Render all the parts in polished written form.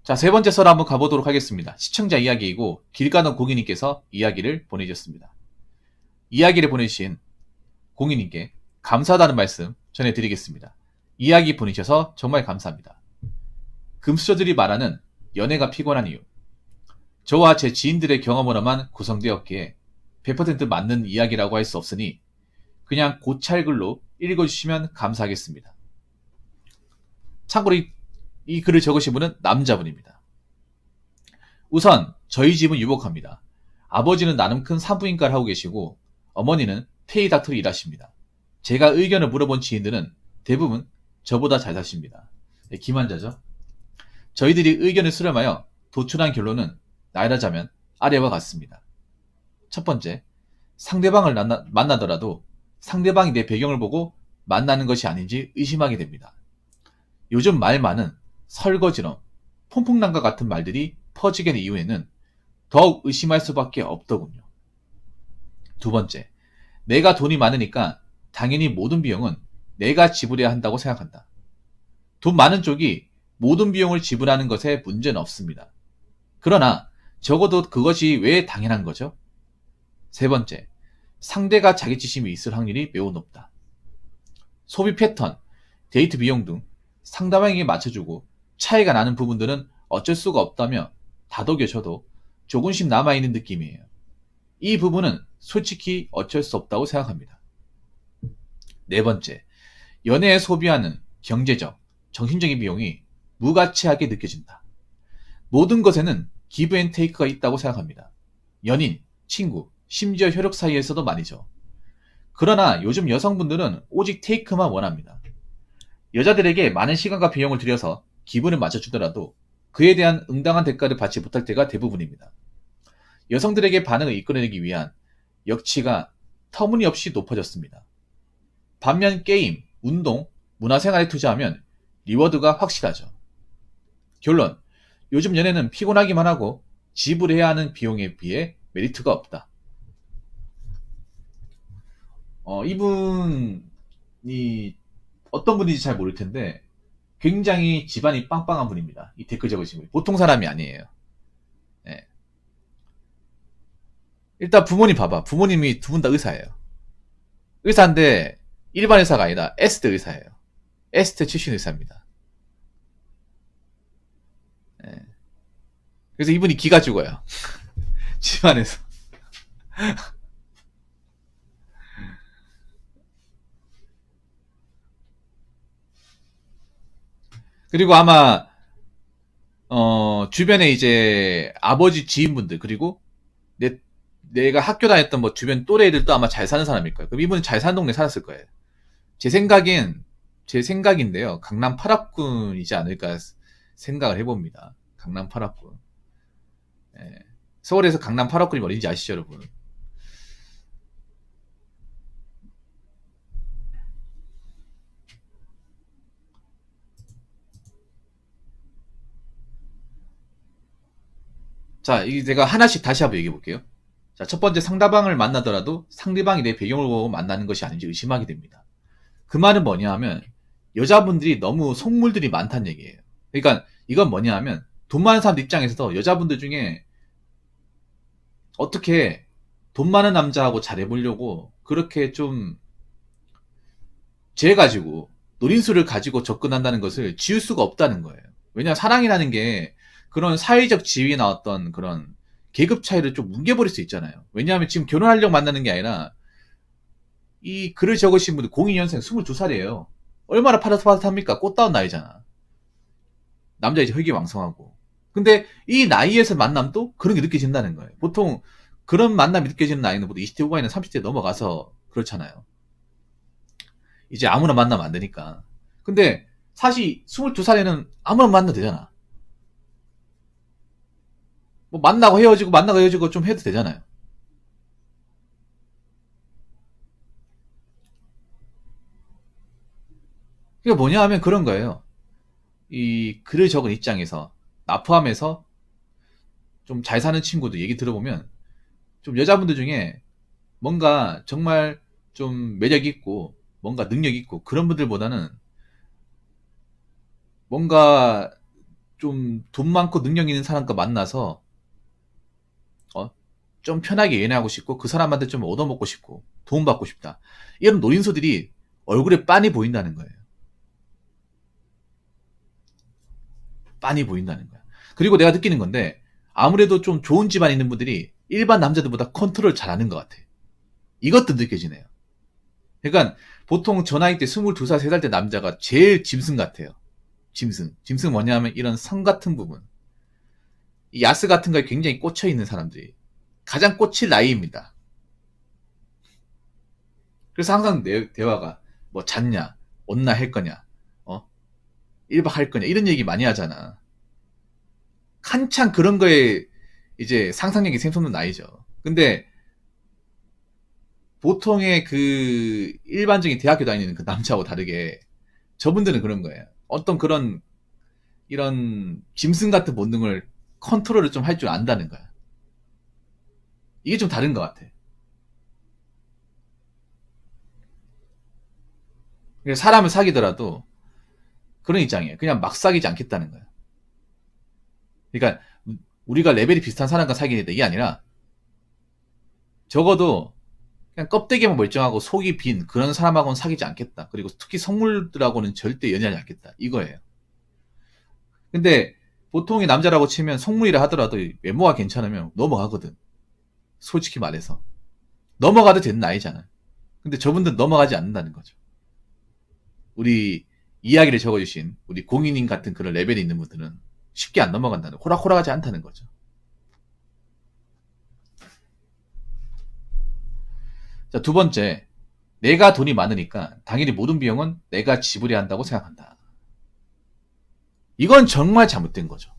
자, 세 번째 썰 한번 가보도록 하겠습니다. 시청자 이야기이고 길 가는 공인님께서 이야기를 보내주셨습니다. 이야기를 보내주신 공인님께 감사하다는 말씀 전해드리겠습니다. 이야기 보내셔서 정말 감사합니다. 금수저들이 말하는 연애가 피곤한 이유. 저와 제 지인들의 경험으로만 구성되었기에 100% 맞는 이야기라고 할 수 없으니 그냥 고찰글로 읽어주시면 감사하겠습니다. 참고로 이 글을 적으신 분은 남자분입니다. 우선 저희 집은 유복합니다. 아버지는 나름 큰 산부인과를 하고 계시고 어머니는 페이닥터로 일하십니다. 제가 의견을 물어본 지인들은 대부분 저보다 잘 사십니다. 네, 기만자죠. 저희들이 의견을 수렴하여 도출한 결론은 나열하자면 아래와 같습니다. 첫 번째, 상대방을 만나더라도 상대방이 내 배경을 보고 만나는 것이 아닌지 의심하게 됩니다. 요즘 말 많은 설거지럼, 퐁퐁남과 같은 말들이 퍼지게 된 이유에는 더욱 의심할 수밖에 없더군요. 두 번째, 내가 돈이 많으니까 당연히 모든 비용은 내가 지불해야 한다고 생각한다. 돈 많은 쪽이 모든 비용을 지불하는 것에 문제는 없습니다. 그러나 적어도 그것이 왜 당연한 거죠? 세 번째, 상대가 자기지심이 있을 확률이 매우 높다. 소비 패턴, 데이트 비용 등 상대방에게 맞춰주고 차이가 나는 부분들은 어쩔 수가 없다며 다독여줘도 조금씩 남아있는 느낌이에요. 이 부분은 솔직히 어쩔 수 없다고 생각합니다. 네 번째, 연애에 소비하는 경제적, 정신적인 비용이 무가치하게 느껴진다. 모든 것에는 기브 앤 테이크가 있다고 생각합니다. 연인, 친구, 심지어 혈육 사이에서도 말이죠. 그러나 요즘 여성분들은 오직 테이크만 원합니다. 여자들에게 많은 시간과 비용을 들여서 기분을 맞춰주더라도 그에 대한 응당한 대가를 받지 못할 때가 대부분입니다. 여성들에게 반응을 이끌어내기 위한 역치가 터무니없이 높아졌습니다. 반면 게임, 운동, 문화생활에 투자하면 리워드가 확실하죠. 결론, 요즘 연애는 피곤하기만 하고 지불해야 하는 비용에 비해 메리트가 없다. 이분이 어떤 분인지 잘 모를 텐데 굉장히 집안이 빵빵한 분입니다. 이 댓글 적으신 분이 보통 사람이 아니에요. 네. 일단 부모님 봐봐. 부모님이 두 분 다 의사예요. 의사인데 일반 의사가 아니라 에스테 의사예요. 에스테 출신 의사입니다. 네. 그래서 이분이 기가 죽어요. 집안에서. 그리고 아마 주변에 이제 아버지 지인분들 그리고 내가 학교 다녔던 뭐 주변 또래 애들도 아마 잘 사는 사람일 거예요. 그럼 이분은 잘 사는 동네 살았을 거예요. 제 생각인데요. 강남 8합군이지 않을까 생각을 해봅니다. 강남 8합군. 예. 서울에서 강남 8합군이 어딘지 아시죠, 여러분? 자, 이 제가 하나씩 다시 한번 얘기해 볼게요. 자, 첫 번째, 상대방을 만나더라도 상대방이 내 배경을 보고 만나는 것이 아닌지 의심하게 됩니다. 그 말은 뭐냐 하면 여자분들이 너무 속물들이 많다는 얘기예요. 그러니까 이건 뭐냐 하면 돈 많은 사람 입장에서도 여자분들 중에 어떻게 돈 많은 남자하고 잘해보려고 그렇게 좀 재가지고 노린수를 가지고 접근한다는 것을 지울 수가 없다는 거예요. 왜냐하면 사랑이라는 게 그런 사회적 지위나 어떤 그런 계급 차이를 좀 뭉개버릴 수 있잖아요. 왜냐하면 지금 결혼하려고 만나는 게 아니라 이 글을 적으신 분들 02년생 22살이에요. 얼마나 파릇파릇합니까? 꽃다운 나이잖아. 남자 이제 혈기왕성하고. 근데 이 나이에서 만남도 그런 게 느껴진다는 거예요. 보통 그런 만남이 느껴지는 나이는 보통 20대 후반이나 30대 넘어가서 그렇잖아요. 이제 아무나 만나면 안 되니까. 근데 사실 22살에는 아무나 만나도 되잖아. 뭐 만나고 헤어지고 만나고 헤어지고 좀 해도 되잖아요. 그게 뭐냐 하면 그런 거예요. 이 글을 적은 입장에서 나 포함해서 좀 잘 사는 친구들 얘기 들어보면 좀 여자분들 중에 뭔가 정말 좀 매력 있고 뭔가 능력 있고 그런 분들보다는 뭔가 좀 돈 많고 능력 있는 사람과 만나서 어, 좀 편하게 연애하고 싶고 그 사람한테 좀 얻어먹고 싶고 도움받고 싶다. 이런 노인소들이 얼굴에 빤히 보인다는 거예요. 빤히 보인다는 거야. 그리고 내가 느끼는 건데 아무래도 좀 좋은 집안에 있는 분들이 일반 남자들보다 컨트롤 잘하는 것 같아. 이것도 느껴지네요. 그러니까 보통 저 나이 때 22살, 3살 때 남자가 제일 짐승 같아요. 짐승. 짐승 뭐냐면 이런 성 같은 부분. 이 야스 같은 거에 굉장히 꽂혀 있는 사람들이 가장 꽂힐 나이입니다. 그래서 항상 대화가 뭐 잤냐, 온나 할 거냐, 1박 할 거냐 이런 얘기 많이 하잖아. 한창 그런 거에 이제 상상력이 샘솟는 나이죠. 근데 보통의 그 일반적인 대학교 다니는 그 남자하고 다르게 저분들은 그런 거예요. 어떤 그런 이런 짐승 같은 본능을 컨트롤을 좀 할 줄 안다는 거야. 이게 좀 다른 것 같아. 그래서 사람을 사귀더라도 그런 입장이에요. 그냥 막 사귀지 않겠다는 거야. 그러니까 우리가 레벨이 비슷한 사람과 사귀는데 이게 아니라 적어도 그냥 껍데기만 멀쩡하고 속이 빈 그런 사람하고는 사귀지 않겠다. 그리고 특히 성물들하고는 절대 연애하지 않겠다. 이거예요. 근데 보통의 남자라고 치면 성물이라 하더라도 외모가 괜찮으면 넘어가거든. 솔직히 말해서. 넘어가도 되는 나이잖아. 근데 저분들 넘어가지 않는다는 거죠. 우리 이야기를 적어주신 우리 공인님 같은 그런 레벨이 있는 분들은 쉽게 안 넘어간다는, 호락호락하지 않다는 거죠. 자, 두 번째. 내가 돈이 많으니까 당연히 모든 비용은 내가 지불해야 한다고 생각한다. 이건 정말 잘못된 거죠.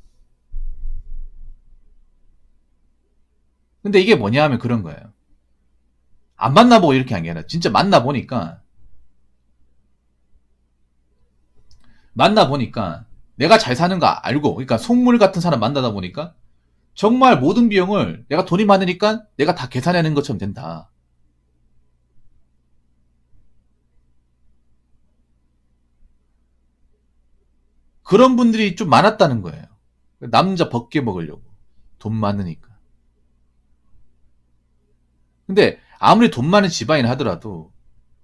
근데 이게 뭐냐 하면 그런 거예요. 안 만나보고 이렇게 한 게 아니라 진짜 만나보니까 내가 잘 사는 거 알고, 그러니까 속물 같은 사람 만나다 보니까 정말 모든 비용을 내가 돈이 많으니까 내가 다 계산하는 것처럼 된다. 그런 분들이 좀 많았다는 거예요. 남자 벗게 먹으려고. 돈 많으니까. 근데 아무리 돈 많은 집안이라 하더라도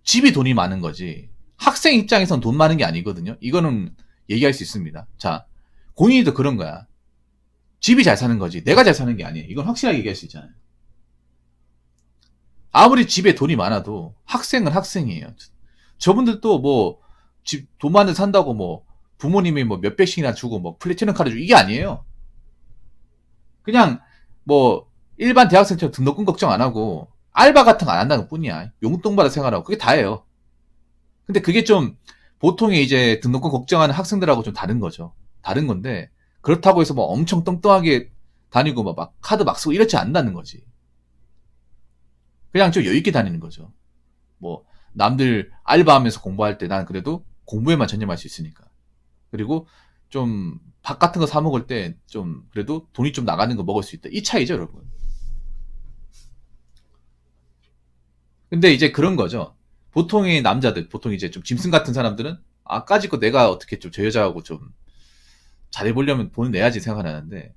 집이 돈이 많은 거지. 학생 입장에선 돈 많은 게 아니거든요. 이거는 얘기할 수 있습니다. 자, 공인이도 그런 거야. 집이 잘 사는 거지. 내가 잘 사는 게 아니에요. 이건 확실하게 얘기할 수 있잖아요. 아무리 집에 돈이 많아도 학생은 학생이에요. 저분들도 뭐 집 돈 많은 데 산다고 뭐 부모님이 뭐 몇백씩이나 주고 뭐 플래티넘 카드 주고 이게 아니에요. 그냥 뭐 일반 대학생처럼 등록금 걱정 안 하고 알바 같은 거 안 한다는 뿐이야. 용돈 받아 생활하고 그게 다예요. 근데 그게 좀 보통의 이제 등록금 걱정하는 학생들하고 좀 다른 거죠. 다른 건데 그렇다고 해서 뭐 엄청 뚱뚱하게 다니고 막 카드 막 쓰고 이렇지 않다는 거지. 그냥 좀 여유 있게 다니는 거죠. 뭐 남들 알바하면서 공부할 때 난 그래도 공부에만 전념할 수 있으니까. 그리고 좀 밥 같은 거 사 먹을 때 좀 그래도 돈이 좀 나가는 거 먹을 수 있다. 이 차이죠, 여러분. 근데 이제 그런 거죠. 보통의 남자들, 보통 이제 좀 짐승 같은 사람들은 아까짓 거 내가 어떻게 좀 저 여자하고 좀 잘해보려면 돈을 내야지 생각하는데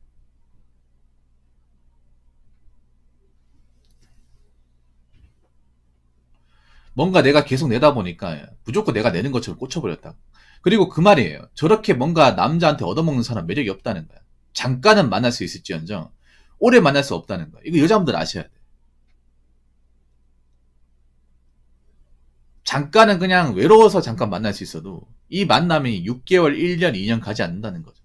뭔가 내가 계속 내다 보니까 무조건 내가 내는 것처럼 꽂혀버렸다. 그리고 그 말이에요. 저렇게 뭔가 남자한테 얻어먹는 사람 매력이 없다는 거야. 잠깐은 만날 수 있을지언정 오래 만날 수 없다는 거야. 이거 여자분들 아셔야 돼. 잠깐은 그냥 외로워서 잠깐 만날 수 있어도 이 만남이 6개월, 1년, 2년 가지 않는다는 거죠.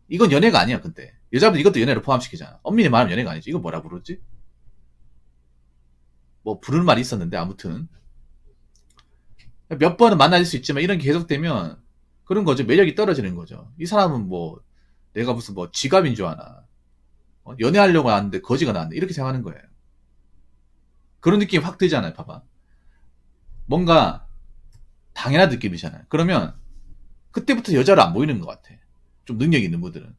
이건 연애가 아니야, 근데. 여자분 이것도 연애로 포함시키잖아. 엄밀히 말하면 연애가 아니지. 이거 뭐라 부르지? 뭐 부르는 말이 있었는데 아무튼 몇 번은 만날 수 있지만 이런 게 계속되면 그런 거죠. 매력이 떨어지는 거죠. 이 사람은 뭐 내가 무슨 뭐 지갑인 줄 아나. 연애하려고 하는데 거지가 나왔네. 이렇게 생각하는 거예요. 그런 느낌이 확 들잖아요. 봐봐. 뭔가 당연한 느낌이잖아요. 그러면 그때부터 여자를 안 보이는 것 같아. 좀 능력 있는 분들은.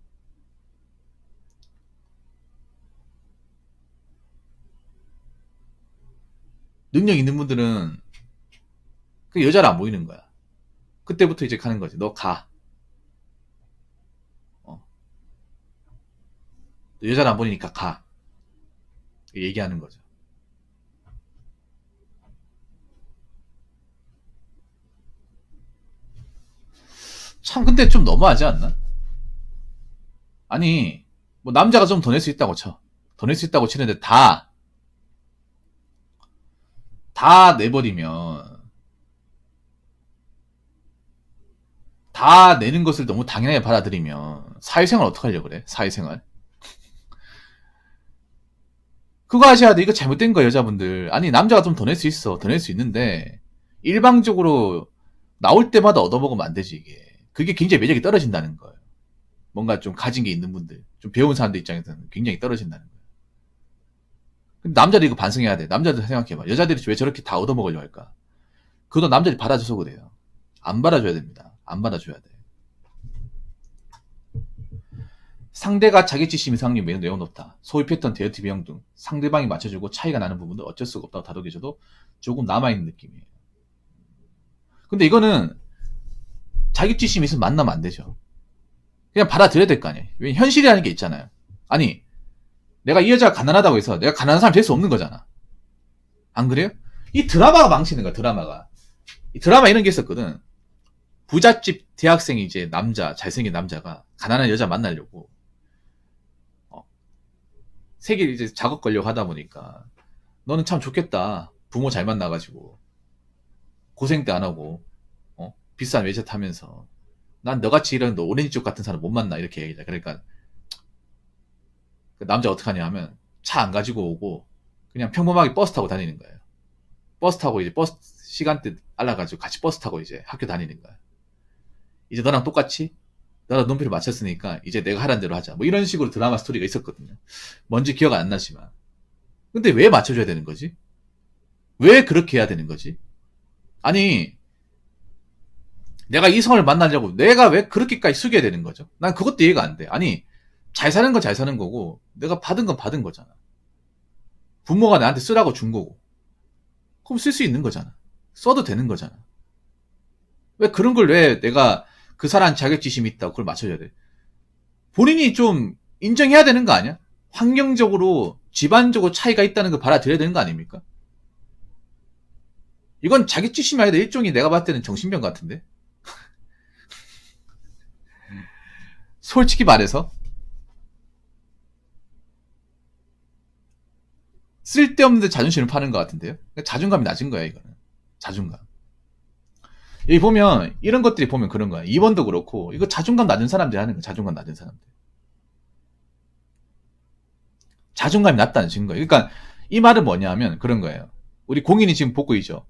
능력 있는 분들은 그 여자를 안 보이는 거야. 그때부터 이제 가는 거지. 너 가. 여자를 안 보니까 가. 얘기하는 거죠. 참 근데 좀 너무하지 않나? 아니 뭐 남자가 좀 더 낼 수 있다고 쳐. 더 낼 수 있다고 치는데 다 내버리면 다 내는 것을 너무 당연하게 받아들이면 사회생활 어떡하려고 그래? 사회생활. 그거 하셔야 돼. 이거 잘못된 거예요, 여자분들. 아니, 남자가 좀 더 낼 수 있어. 더 낼 수 있는데, 일방적으로 나올 때마다 얻어먹으면 안 되지, 이게. 그게 굉장히 매력이 떨어진다는 거예요. 뭔가 좀 가진 게 있는 분들, 좀 배운 사람들 입장에서는 굉장히 떨어진다는 거예요. 근데 남자들 이거 반성해야 돼. 남자들 생각해봐. 여자들이 왜 저렇게 다 얻어먹으려고 할까? 그것도 남자들이 받아줘서 그래요. 안 받아줘야 됩니다. 안 받아줘야 돼. 상대가 자기지심 이상률이 매우 높다. 소위 패턴, 데이트 비용 등 상대방이 맞춰주고 차이가 나는 부분도 어쩔 수가 없다고 다독여져도 조금 남아있는 느낌이에요. 근데 이거는 자기지심이 있으면 만나면 안 되죠. 그냥 받아들여야 될 거 아니에요. 왜 현실이라는 게 있잖아요. 아니 내가 이 여자가 가난하다고 해서 내가 가난한 사람 될 수 없는 거잖아. 안 그래요? 이 드라마가 망치는 거야. 드라마가. 이 드라마 이런 게 있었거든. 부잣집 대학생이 이제 남자 잘생긴 남자가 가난한 여자 만나려고 세계 이제 작업 걸려고 하다 보니까 너는 참 좋겠다. 부모 잘 만나가지고 고생도 안 하고 비싼 외제 타면서 난 너같이 이런 너 오렌지 쪽 같은 사람 못 만나 이렇게 얘기해. 그러니까 그 남자 어떡하냐 하면 차 안 가지고 오고 그냥 평범하게 버스 타고 다니는 거예요. 버스 타고 이제 버스 시간대 알아가지고 같이 버스 타고 이제 학교 다니는 거야. 이제 너랑 똑같이 나도 눈빛을 맞췄으니까 이제 내가 하라는 대로 하자. 뭐 이런 식으로 드라마 스토리가 있었거든요. 뭔지 기억 안 나지만. 근데 왜 맞춰줘야 되는 거지? 왜 그렇게 해야 되는 거지? 아니 내가 이성을 만나려고 내가 왜 그렇게까지 숙여야 되는 거죠? 난 그것도 이해가 안 돼. 아니 잘 사는 건 잘 사는 거고 내가 받은 건 받은 거잖아. 부모가 나한테 쓰라고 준 거고 그럼 쓸 수 있는 거잖아. 써도 되는 거잖아. 왜 그런 걸 왜 내가 그 사람 자격지심이 있다고 그걸 맞춰줘야 돼? 본인이 좀 인정해야 되는 거 아니야? 환경적으로 집안적으로 차이가 있다는 걸 받아들여야 되는 거 아닙니까? 이건 자격지심이 아니라 일종의 내가 봤을 때는 정신병 같은데? 솔직히 말해서 쓸데없는데 자존심을 파는 것 같은데요? 자존감이 낮은 거야 이거는. 자존감. 여기 보면 이런 것들이 보면 그런 거야. 2번도 그렇고 이거 자존감 낮은 사람들이 하는 거야. 자존감 낮은 사람들. 자존감이 낮다는 증거예요. 그러니까 이 말은 뭐냐면 그런 거예요. 우리 공인이 지금 복구이죠.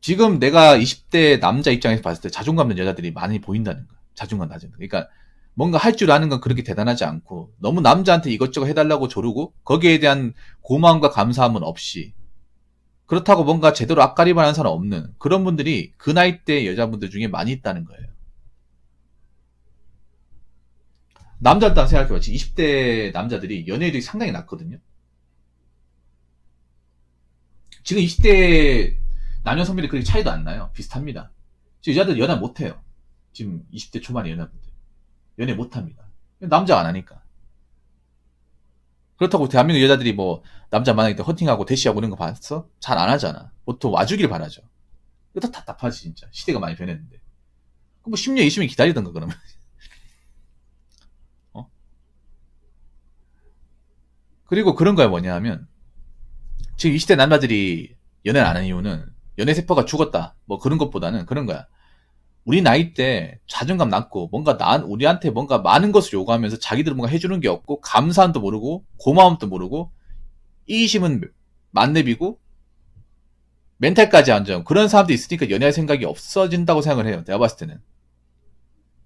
지금 내가 20대 남자 입장에서 봤을 때 자존감 있는 여자들이 많이 보인다는 거야. 자존감 낮은 거. 그러니까 뭔가 할 줄 아는 건 그렇게 대단하지 않고 너무 남자한테 이것저것 해달라고 조르고 거기에 대한 고마움과 감사함은 없이 그렇다고 뭔가 제대로 앞가림을 하는 사람 없는 그런 분들이 그 나이대 여자분들 중에 많이 있다는 거예요. 남자들 생각해봐. 20대 남자들이 연애율이 상당히 낮거든요. 지금 20대 남녀 성비는 그렇게 차이도 안 나요. 비슷합니다. 지금 여자들 연애 못해요. 지금 20대 초반의 여자분들. 연애 못합니다. 남자가 안 하니까. 그렇다고 대한민국 여자들이 뭐 남자 만날 때 헌팅하고 대시하고 이런 거 봤어? 잘 안 하잖아. 보통 와주길 바라죠. 이거 다 답답하지 진짜. 시대가 많이 변했는데. 그럼 뭐 10년, 20년 기다리던가 그러면. 어? 그리고 그런 거야 뭐냐 하면 지금 20대 남자들이 연애를 안 하는 이유는 연애 세포가 죽었다. 뭐 그런 것보다는 그런 거야. 우리 나이 때 자존감 낮고 뭔가 우리한테 뭔가 많은 것을 요구하면서 자기들 뭔가 해주는 게 없고 감사함도 모르고 고마움도 모르고 이기심은 만렙이고 멘탈까지 안 좋은 그런 사람들이 있으니까 연애할 생각이 없어진다고 생각을 해요. 내가 봤을 때는.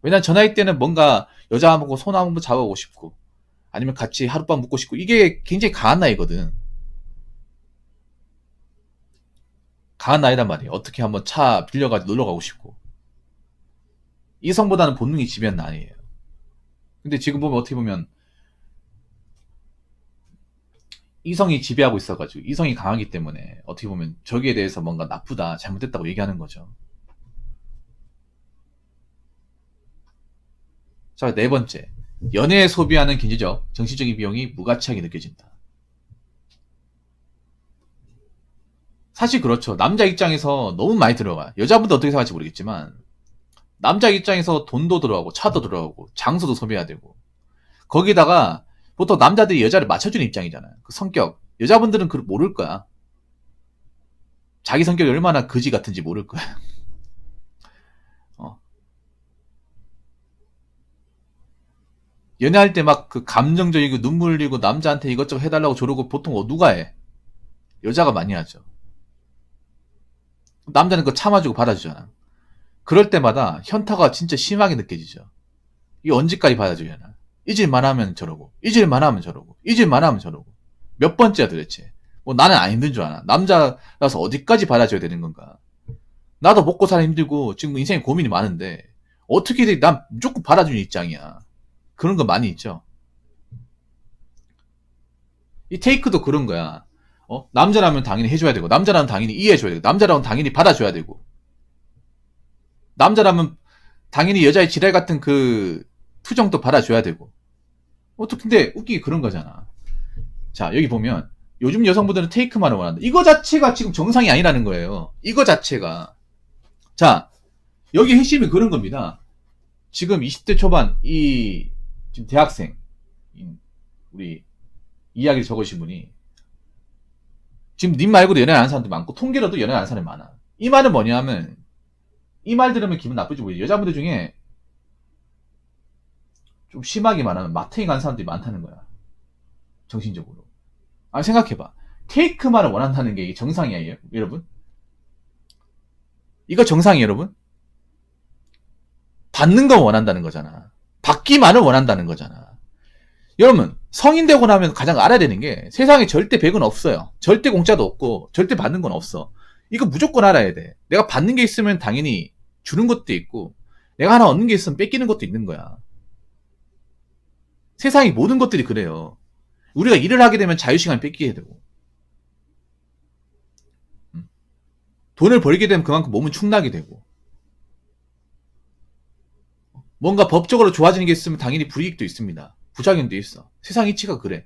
왜냐면 저 나이 때는 뭔가 여자하고 손 한번 잡아보고 싶고 아니면 같이 하룻밤 묵고 싶고 이게 굉장히 강한 나이거든. 강한 나이란 말이에요. 어떻게 한번 차 빌려가지고 놀러 가고 싶고 이성보다는 본능이 지배한 나이에요. 근데 지금 보면 어떻게 보면 이성이 지배하고 있어가지고 이성이 강하기 때문에 어떻게 보면 저기에 대해서 뭔가 나쁘다 잘못됐다고 얘기하는 거죠. 자, 네 번째 연애에 소비하는 경제적, 정신적인 비용이 무가치하게 느껴진다. 사실 그렇죠. 남자 입장에서 너무 많이 들어가. 여자분도 어떻게 생각할지 모르겠지만 남자 입장에서 돈도 들어가고 차도 들어가고 장소도 소비해야 되고 거기다가 보통 남자들이 여자를 맞춰주는 입장이잖아요. 그 성격. 여자분들은 그걸 모를 거야. 자기 성격이 얼마나 거지 같은지 모를 거야. 어. 연애할 때 막 그 감정적이고 눈물 흘리고 남자한테 이것저것 해달라고 저러고 보통 누가 해? 여자가 많이 하죠. 남자는 그거 참아주고 받아주잖아. 그럴 때마다 현타가 진짜 심하게 느껴지죠. 이게 언제까지 받아주려나. 잊을만 하면 저러고, 잊을만 하면 저러고, 잊을만 하면 저러고. 몇 번째야 도대체. 뭐 나는 안 힘든 줄 아나. 남자라서 어디까지 받아줘야 되는 건가. 나도 먹고 살아 힘들고 지금 인생에 고민이 많은데 어떻게든 난 무조건 받아주는 입장이야. 그런 거 많이 있죠. 이 테이크도 그런 거야. 남자라면 당연히 해줘야 되고, 남자라면 당연히 이해해줘야 되고, 남자라면 당연히 받아줘야 되고, 남자라면 당연히 여자의 지랄 같은 그 투정도 받아줘야 되고. 근데 웃기게 그런 거잖아. 자, 여기 보면 요즘 여성분들은 테이크만을 원한다. 이거 자체가 지금 정상이 아니라는 거예요. 이거 자체가. 자, 여기 핵심이 그런 겁니다. 지금 20대 초반 지금 대학생 우리 이야기를 적으신 분이 지금 님 말고도 연애 안 하는 사람도 많고 통계로도 연애 안 하는 사람이 많아. 이 말은 뭐냐면 이 말 들으면 기분 나쁘지 보이죠. 여자분들 중에 좀 심하게 말하면 마탱이 간 사람들이 많다는 거야. 정신적으로. 아니 생각해봐. 테이크만을 원한다는 게 정상이에요, 여러분? 이거 정상이에요, 여러분? 받는 거 원한다는 거잖아. 받기만을 원한다는 거잖아. 여러분, 성인 되고 나면 가장 알아야 되는 게 세상에 절대 100은 없어요. 절대 공짜도 없고 절대 받는 건 없어. 이거 무조건 알아야 돼. 내가 받는 게 있으면 당연히 주는 것도 있고 내가 하나 얻는 게 있으면 뺏기는 것도 있는 거야. 세상의 모든 것들이 그래요. 우리가 일을 하게 되면 자유시간 뺏기게 되고 돈을 벌게 되면 그만큼 몸은 축나게 되고 뭔가 법적으로 좋아지는 게 있으면 당연히 불이익도 있습니다. 부작용도 있어. 세상 이치가 그래.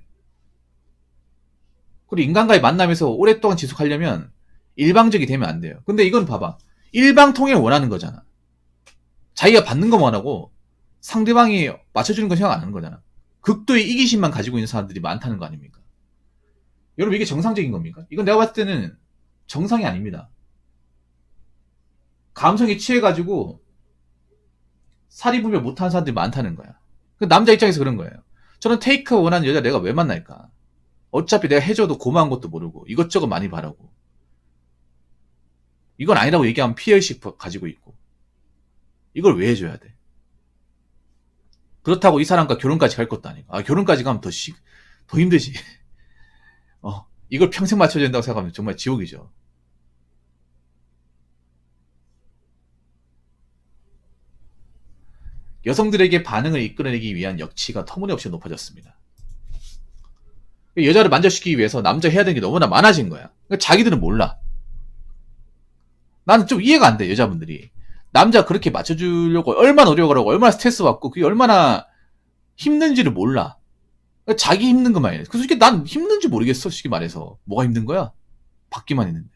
그리고 인간과의 만남에서 오랫동안 지속하려면 일방적이 되면 안 돼요. 근데 이건 봐봐. 일방통행을 원하는 거잖아. 자기가 받는 거 원하고 상대방이 맞춰주는 건 생각 안 하는 거잖아. 극도의 이기심만 가지고 있는 사람들이 많다는 거 아닙니까? 여러분 이게 정상적인 겁니까? 이건 내가 봤을 때는 정상이 아닙니다. 감성에 취해가지고 사리분별 못하는 사람들이 많다는 거야. 남자 입장에서 그런 거예요. 저는 테이크 원하는 여자 내가 왜 만날까? 어차피 내가 해줘도 고마운 것도 모르고 이것저것 많이 바라고 이건 아니라고 얘기하면 피해의식 가지고 있고 이걸 왜 해줘야 돼? 그렇다고 이 사람과 결혼까지 갈 것도 아니고 결혼까지 가면 더 힘들지. 이걸 평생 맞춰야 된다고 생각하면 정말 지옥이죠. 여성들에게 반응을 이끌어내기 위한 역치가 터무니없이 높아졌습니다. 여자를 만족시키기 위해서 남자 해야 되는 게 너무나 많아진 거야. 그러니까 자기들은 몰라. 나는 좀 이해가 안 돼, 여자분들이. 남자 그렇게 맞춰주려고 얼마나 노력을 하고 얼마나 스트레스 받고 그게 얼마나 힘든지를 몰라. 그러니까 자기 힘든 것만 해. 솔직히 난 힘든지 모르겠어, 솔직히 말해서. 뭐가 힘든 거야? 받기만 했는데.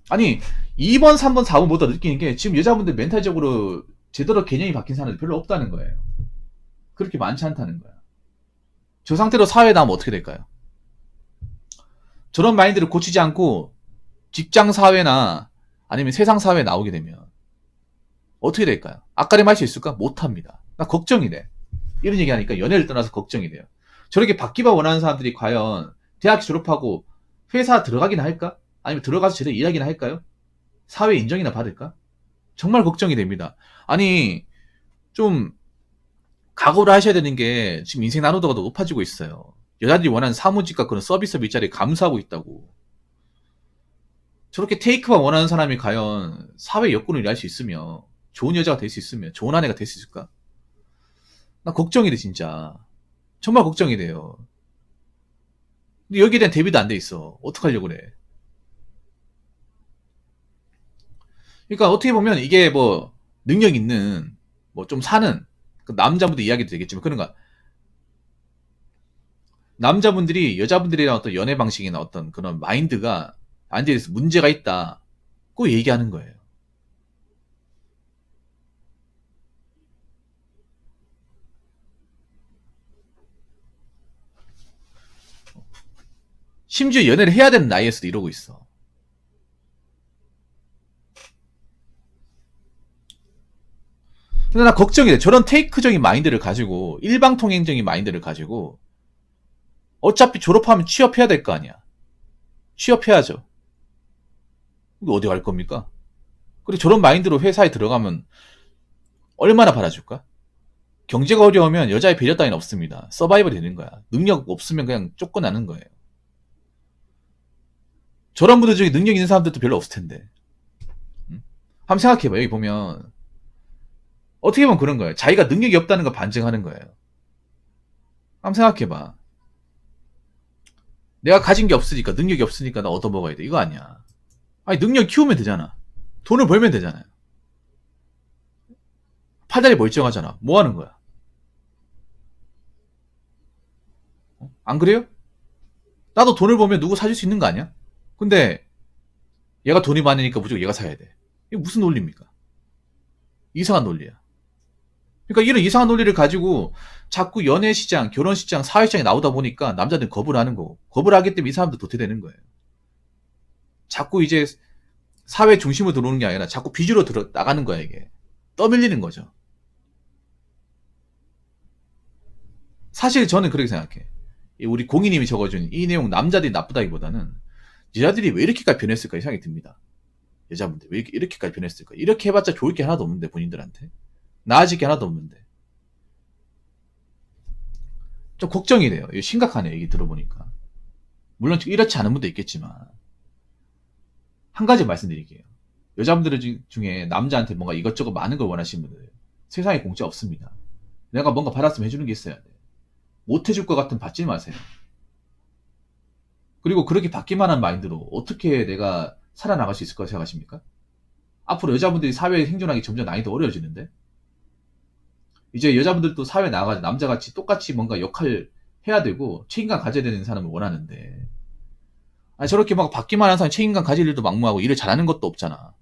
아니 2번, 3번, 4번보다 느끼는 게 지금 여자분들 멘탈적으로 제대로 개념이 바뀐 사람들이 별로 없다는 거예요. 그렇게 많지 않다는 거야. 저 상태로 사회에 나오면 어떻게 될까요? 저런 마인드를 고치지 않고 직장 사회나 아니면 세상 사회에 나오게 되면 어떻게 될까요? 아까림 할 수 있을까? 못합니다. 나 걱정이 돼. 이런 얘기하니까 연애를 떠나서 걱정이 돼요. 저렇게 받기만 원하는 사람들이 과연 대학 졸업하고 회사 들어가긴 할까? 아니면 들어가서 제대로 일하긴 할까요? 사회 인정이나 받을까? 정말 걱정이 됩니다. 아니 좀 각오를 하셔야 되는 게 지금 인생 난이도가 더 높아지고 있어요. 여자들이 원하는 사무직과 그런 서비스업 일자리에 감수하고 있다고. 저렇게 테이크만 원하는 사람이 과연 사회 여건을 일할 수 있으며 좋은 여자가 될 수 있으며 좋은 아내가 될 수 있을까? 나 걱정이 돼 진짜. 정말 걱정이 돼요. 근데 여기에 대한 대비도 안 돼 있어. 어떡하려고 그래. 그러니까 어떻게 보면 이게 뭐 능력 있는 뭐 좀 사는 그 남자분들 이야기도 되겠지만 그런가 남자분들이 여자분들이랑 어떤 연애 방식이나 어떤 그런 마인드가 안 돼서 문제가 있다. 꼭 얘기하는 거예요. 심지어 연애를 해야 되는 나이에서도 이러고 있어. 근데 나 걱정이 돼. 저런 테이크적인 마인드를 가지고 일방통행적인 마인드를 가지고 어차피 졸업하면 취업해야 될 거 아니야. 취업해야죠. 이거 어디 갈 겁니까? 그리고 저런 마인드로 회사에 들어가면 얼마나 받아줄까? 경제가 어려우면 여자의 배려 따위는 없습니다. 서바이벌이 되는 거야. 능력 없으면 그냥 쫓겨나는 거예요. 저런 분들 중에 능력 있는 사람들도 별로 없을 텐데. 응? 한번 생각해봐. 여기 보면 어떻게 보면 그런 거예요. 자기가 능력이 없다는 걸 반증하는 거예요. 한번 생각해봐. 내가 가진 게 없으니까 능력이 없으니까 나 얻어먹어야 돼. 이거 아니야. 아니 능력 키우면 되잖아. 돈을 벌면 되잖아요. 팔다리 멀쩡하잖아. 뭐 하는 거야? 안 그래요? 나도 돈을 벌면 누구 사줄 수 있는 거 아니야? 근데 얘가 돈이 많으니까 무조건 얘가 사야 돼. 이게 무슨 논리입니까? 이상한 논리야. 그러니까 이런 이상한 논리를 가지고 자꾸 연애 시장, 결혼 시장, 사회 시장에 나오다 보니까 남자들은 거부를 하는 거고 거부를 하기 때문에 이 사람도 도태되는 거예요. 자꾸 이제 사회 중심으로 들어오는 게 아니라 자꾸 비주로 나가는 거야 이게. 떠밀리는 거죠. 사실 저는 그렇게 생각해. 우리 공인님이 적어준 이 내용 남자들이 나쁘다기보다는 여자들이 왜 이렇게까지 변했을까 생각이 듭니다. 여자분들 왜 이렇게까지 변했을까? 이렇게 해봤자 좋을 게 하나도 없는데 본인들한테 나아질 게 하나도 없는데 좀 걱정이 돼요. 이거 심각하네요. 얘기 들어보니까 물론 이렇지 않은 분도 있겠지만 한 가지 말씀드릴게요. 여자분들 중에 남자한테 뭔가 이것저것 많은 걸 원하시는 분들 세상에 공짜 없습니다. 내가 뭔가 받았으면 해주는 게 있어야 돼. 못 해줄 것 같으면 받지 마세요. 그리고 그렇게 받기만 한 마인드로 어떻게 내가 살아나갈 수 있을 거라 생각하십니까? 앞으로 여자분들이 사회에 생존하기 점점 난이도 어려워지는데 이제 여자분들도 사회에 나가서 남자같이 똑같이 뭔가 역할 해야 되고 책임감 가져야 되는 사람을 원하는데 아니 저렇게 막 받기만 한 사람이 책임감 가질 일도 막무하고 일을 잘하는 것도 없잖아.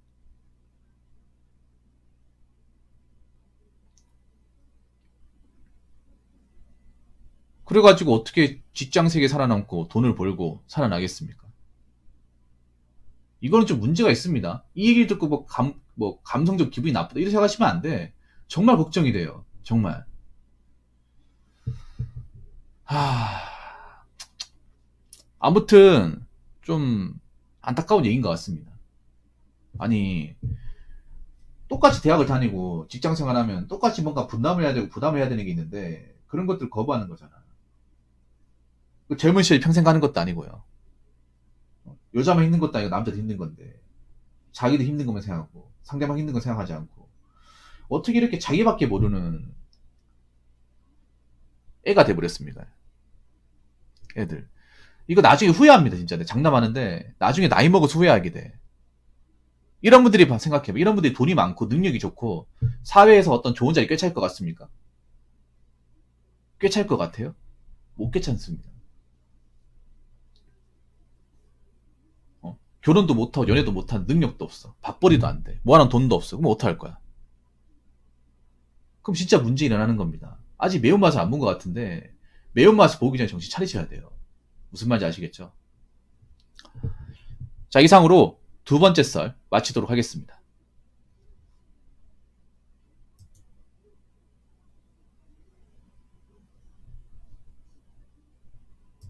그래가지고 어떻게 직장 세계 살아남고 돈을 벌고 살아나겠습니까? 이거는 좀 문제가 있습니다. 이 얘기를 듣고 뭐 감성적 기분이 나쁘다 이렇게 생각하시면 안 돼. 정말 걱정이 돼요. 정말. 아무튼 좀 안타까운 얘기인 것 같습니다. 아니 똑같이 대학을 다니고 직장 생활하면 똑같이 뭔가 분담을 해야 되고 부담을 해야 되는 게 있는데 그런 것들 거부하는 거잖아. 그 젊은 시절에 평생 가는 것도 아니고요. 여자만 힘든 것도 아니고 남자도 힘든 건데 자기도 힘든 것만 생각하고 상대방 힘든 건 생각하지 않고 어떻게 이렇게 자기밖에 모르는 애가 돼버렸습니다. 애들. 이거 나중에 후회합니다 진짜. 장담하는데 나중에 나이 먹어서 후회하게 돼. 이런 분들이 생각해봐. 이런 분들이 돈이 많고 능력이 좋고 사회에서 어떤 좋은 자리 꿰찰 것 같습니까? 꿰찰 것 같아요? 못 꿰찼습니다. 결혼도 못하고 연애도 못하는 능력도 없어. 밥벌이도 안 돼. 뭐하는 돈도 없어. 그럼 어떡할 거야? 그럼 진짜 문제 일어나는 겁니다. 아직 매운맛을 안 본 것 같은데 매운맛을 보기 전에 정신 차리셔야 돼요. 무슨 말인지 아시겠죠? 자, 이상으로 두 번째 썰 마치도록 하겠습니다.